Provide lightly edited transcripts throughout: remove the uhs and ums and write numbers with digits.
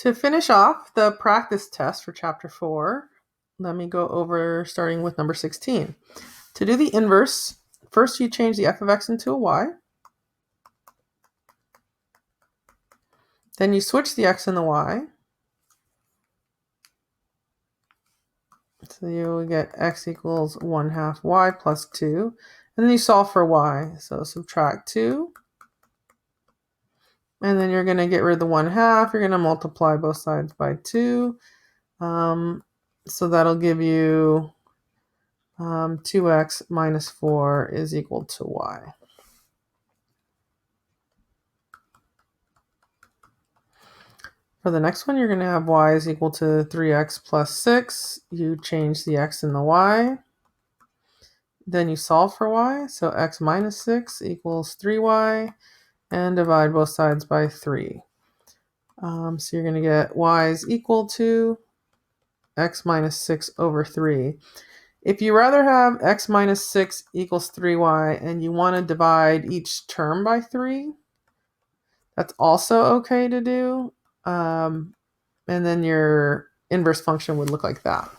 To finish off the practice test for chapter 4, let me go over starting with number 16. To do the inverse, first you change the f of x into a y. Then you switch the x and the y. So you will get x equals 1/2 y plus 2. And then you solve for y. So subtract 2. And then you're going to get rid of the 1/2. You're going to multiply both sides by 2. So that'll give you 2x minus 4 is equal to y. For the next one, you're going to have y is equal to 3x plus 6. You change the x and the y. Then you solve for y. So x minus 6 equals 3y. And divide both sides by 3. So you're going to get y is equal to x minus 6 over 3. If you rather have x minus 6 equals 3y and you want to divide each term by 3, that's also okay to do. And then your inverse function would look like that.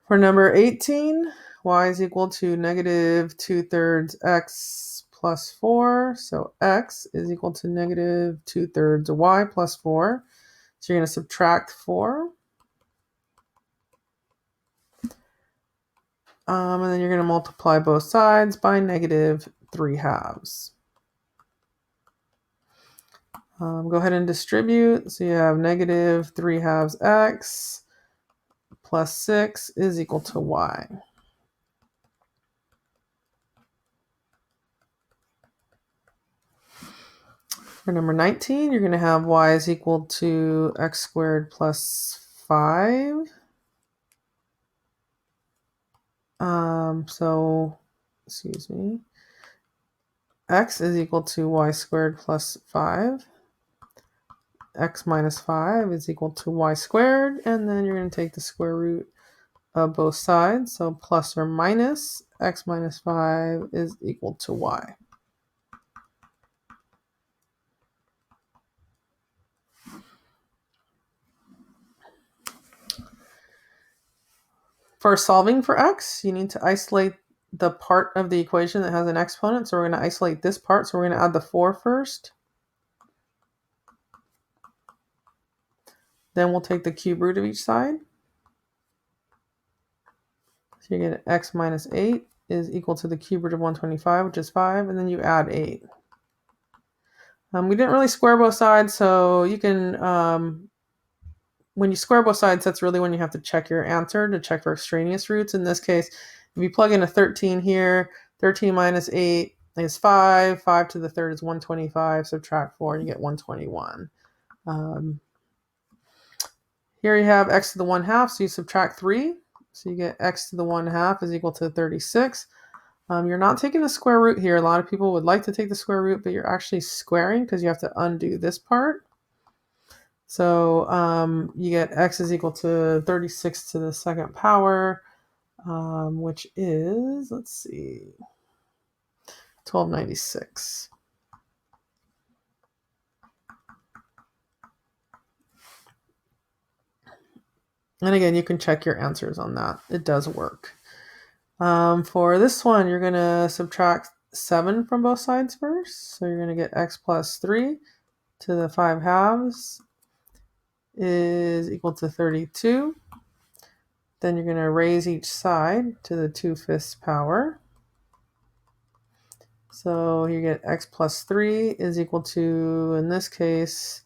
For number 18, y is equal to negative 2/3 x plus 4. So x is equal to negative 2/3 y plus 4. So you're going to subtract 4. And then you're going to multiply both sides by negative 3/2. Go ahead and distribute. So you have negative 3/2 x plus 6 is equal to y. For number 19, you're going to have y is equal to x squared plus 5. X is equal to y squared plus 5. X minus 5 is equal to y squared, and then you're going to take the square root of both sides. So plus or minus x minus 5 is equal to y. For solving for x, you need to isolate the part of the equation that has an exponent. So we're going to isolate this part. So we're going to add the 4 first. Then we'll take the cube root of each side. So you get x minus 8 is equal to the cube root of 125, which is 5. And then you add 8. We didn't really square both sides, so you can... when you square both sides, that's really when you have to check your answer to check for extraneous roots. In this case, if you plug in a 13 here, 13 minus 8 is 5. 5 to the third is 125. Subtract 4 and you get 121. Here you have x to the 1/2, so you subtract 3. So you get x to the 1/2 is equal to 36. You're not taking the square root here. A lot of people would like to take the square root, but you're actually squaring because you have to undo this part. So you get x is equal to 36 to the second power, which is, let's see, 1296. And again, you can check your answers on that. It does work. For this one, you're going to subtract 7 from both sides first. So you're going to get x plus 3 to the 5/2 is equal to 32. Then you're going to raise each side to the 2/5 power. So you get x plus 3 is equal to, in this case,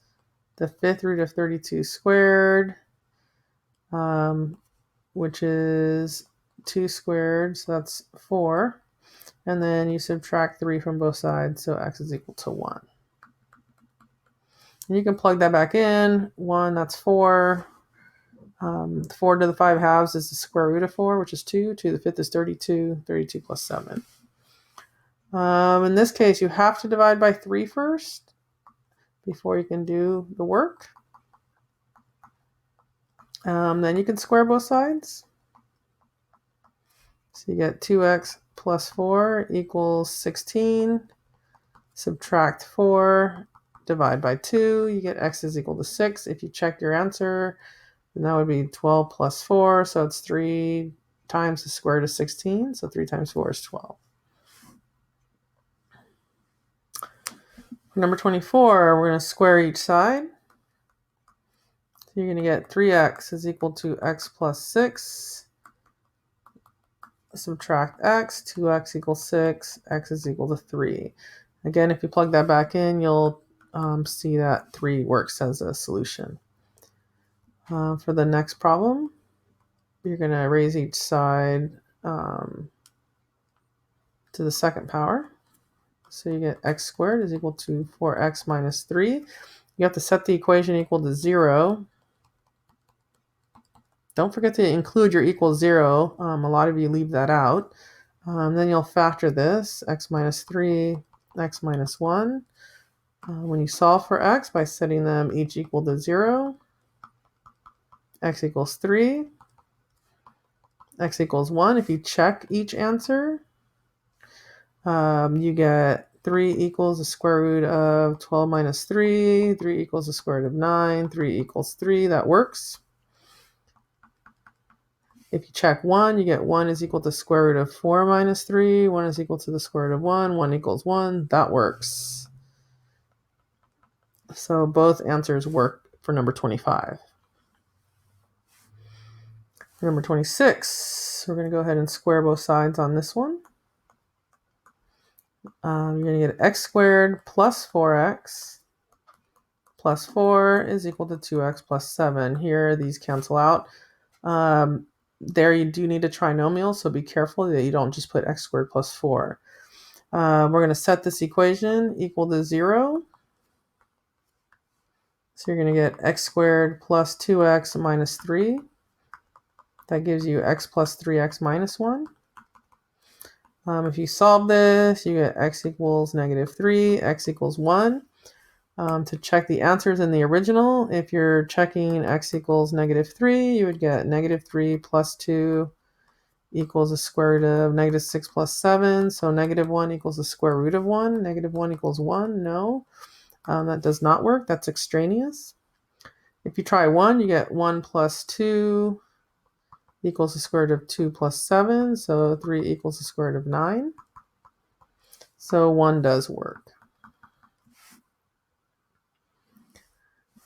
the 5th root of 32 squared, which is 2 squared, so that's 4. And then you subtract 3 from both sides, so x is equal to 1. And you can plug that back in. 1, that's 4. 4 to the 5/2 is the square root of 4, which is 2. 2 to the 5th is 32. 32 plus 7. In this case, you have to divide by 3 first before you can do the work. Then you can square both sides. So you get 2x plus 4 equals 16. Subtract 4. divide by 2, you get x is equal to 6. If you check your answer, then that would be 12 plus 4, so it's 3 times the square root of 16, so 3 times 4 is 12. For number 24, we're going to square each side. So you're going to get 3x is equal to x plus 6. Subtract x, 2x equals 6, x is equal to 3. Again, if you plug that back in, you'll see that 3 works as a solution. For the next problem, you're going to raise each side to the second power. So you get x squared is equal to 4x minus 3. You have to set the equation equal to 0. Don't forget to include your equal 0. A lot of you leave that out. Then you'll factor this, x minus 3, x minus 1. When you solve for x by setting them each equal to 0, x equals 3, x equals 1. If you check each answer, you get 3 equals the square root of 12 minus 3, 3 equals the square root of 9, 3 equals 3. That works. If you check 1, you get 1 is equal to square root of 4 minus 3, 1 is equal to the square root of 1, 1 equals 1. That works. So both answers work for number 25. For number 26, we're going to go ahead and square both sides on this one. You're going to get x squared plus 4x plus 4 is equal to 2x plus 7. Here, these cancel out. There you do need a trinomial, so be careful that you don't just put x squared plus 4. We're going to set this equation equal to 0. So you're going to get x squared plus 2x minus 3. That gives you x plus 3x minus 1. If you solve this, you get x equals negative 3, x equals 1. To check the answers in the original, if you're checking x equals negative 3, you would get negative 3 plus 2 equals the square root of negative 6 plus 7. So negative 1 equals the square root of 1. Negative 1 equals 1. No, that does not work. That's extraneous. If you try 1, you get 1 plus 2 equals the square root of 2 plus 7. So 3 equals the square root of 9. So 1 does work.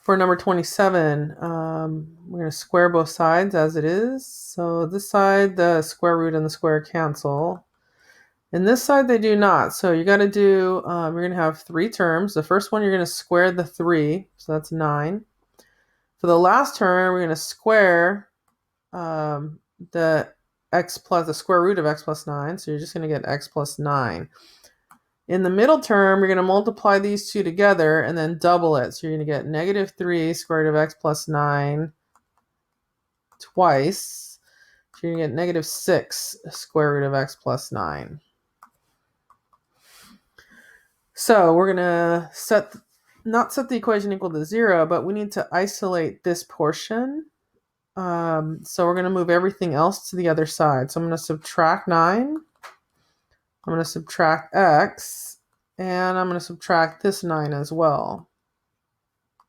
For number 27, we're going to square both sides as it is. So this side, the square root and the square cancel. And this side, they do not. So you got to do, you're going to have 3 terms. The first one, you're going to square the 3. So that's 9. For the last term, we're going to square the square root of x plus 9. So you're just going to get x plus 9. In the middle term, you're going to multiply these two together and then double it. So you're going to get negative 3 square root of x plus 9 twice. So you're going to get negative 6 square root of x plus 9. So we're going to not set the equation equal to 0, but we need to isolate this portion. So we're going to move everything else to the other side. So I'm going to subtract 9. I'm going to subtract x, and I'm going to subtract this 9 as well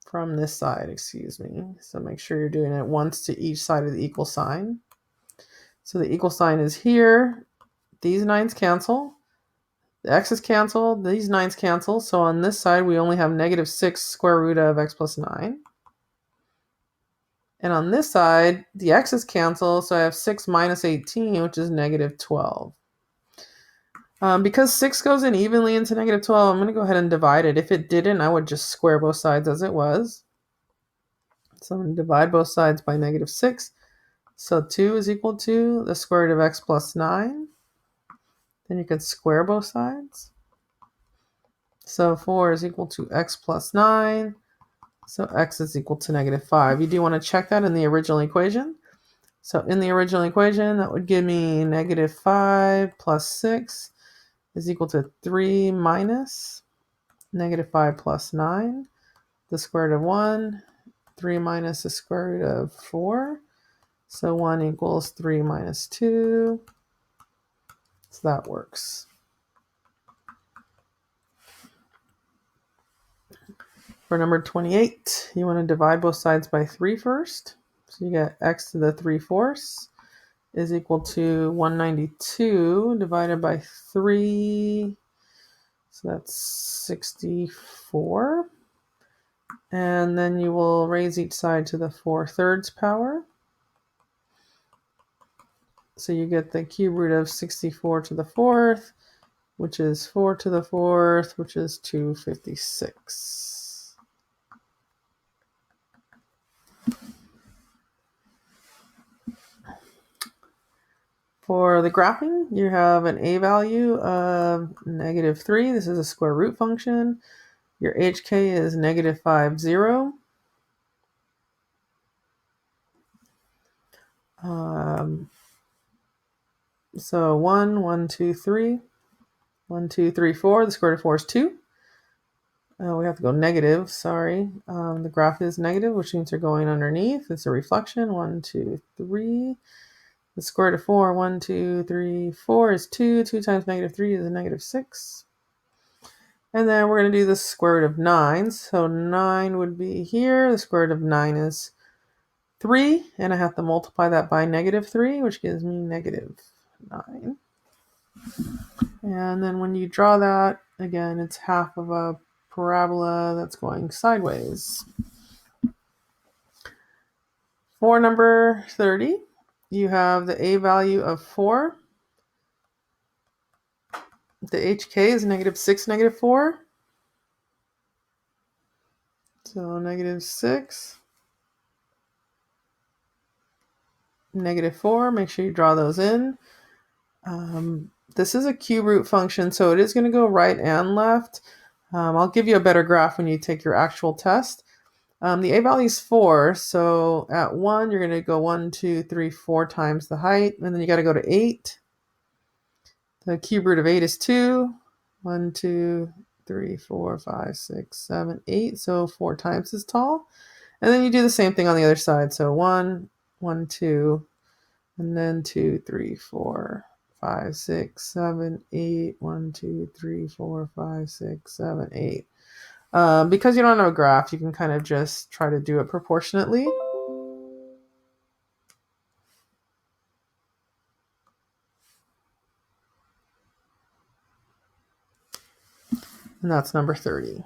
from this side, excuse me. So make sure you're doing it once to each side of the equal sign. So the equal sign is here. These 9's cancel. The x's cancel. These 9's cancel. So on this side, we only have negative 6 square root of x plus 9. And on this side, the x's cancel. So I have 6 minus 18, which is negative 12. Because 6 goes in evenly into negative 12, I'm going to go ahead and divide it. If it didn't, I would just square both sides as it was. So I'm going to divide both sides by negative 6. So 2 is equal to the square root of x plus 9. Then you could square both sides. So 4 is equal to x plus 9. So x is equal to negative 5. You do want to check that in the original equation. So in the original equation, that would give me negative 5 plus 6 is equal to 3 minus negative 5 plus 9, the square root of 1, 3 minus the square root of 4. So 1 equals 3 minus 2. So that works. For number 28, you want to divide both sides by 3 first. So you get x to the 3/4 is equal to 192 divided by 3. So that's 64. And then you will raise each side to the 4/3 power. So you get the cube root of 64 to the 4th, which is 4 to the 4th, which is 256. For the graphing, you have an a value of -3. This is a square root function. Your HK is -5, 0. So 1, 1, 2, 3. 1, 2, 3, 4. The square root of 4 is 2. We have to go negative, sorry. The graph is negative, which means you're going underneath. It's a reflection. 1, 2, 3. The square root of 4, 1, 2, 3, 4 is 2. 2 times -3 is a -6. And then we're going to do the square root of 9. So 9 would be here. The square root of 9 is 3. And I have to multiply that by -3, which gives me -9. And then when you draw that, again, it's half of a parabola that's going sideways. For number 30, you have the a value of 4. The HK is -6, -4. So -6, -4. Make sure you draw those in. This is a cube root function, so it is going to go right and left. I'll give you a better graph when you take your actual test. The a value is 4, so at 1, you're going to go 1, 2, 3, 4 times the height, and then you got to go to 8. The cube root of 8 is 2. 1, 2, 3, 4, 5, 6, 7, 8, so 4 times as tall. And then you do the same thing on the other side, so 1, 1, 2, and then 2, 3, 4, 5, 6, 7, 8, 1, 2, 3, 4, 5, 6, 7, 8. Because you don't have a graph, you can kind of just try to do it proportionately. And that's number 30.